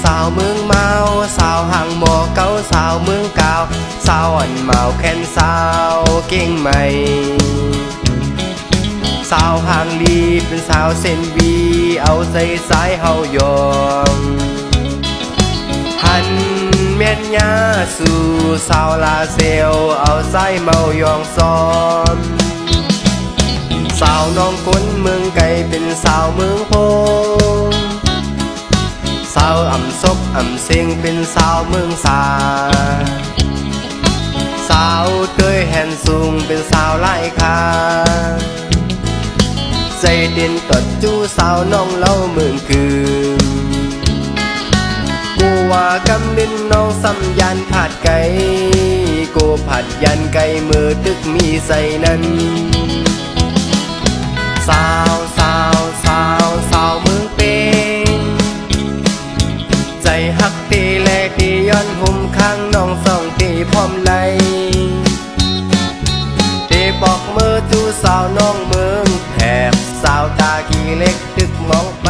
สาวเมืองเมาสาวห่างหมอเก้าสาวเมืองกาวสาวอ่อนเมาแค้นสาวเก่งใหม่สาวห่างลีเป็นสาวเส้นวีเอาใจสายเฮายอมหันเมียนยาสู่สาวลาเซลเอาสายเมายองซ้อมสาวน้องคนเมืองไก่เป็นสาวเมืองโพสาวอ่ำซบอ่ำเสียงเป็นสาวเมืองสาสาวเตยแห่นสูงเป็นสาวไล่คาใจเด่นตดจู้สาวน้องเล่าเมืองคืนกูว่ากำดินน้องสำยันผัดไก่กูผัดยันไก่มือตึกมีใส่นั้นสาวสาวสาวสาวเมืองเป็นใจหักตีแลตีย้อนหุ่มข้างน้องส่องตีพร้อมไหลตีบอกมือจู้สาวน้องเมืองแถบสาวตากี่เล็กตึกมองไป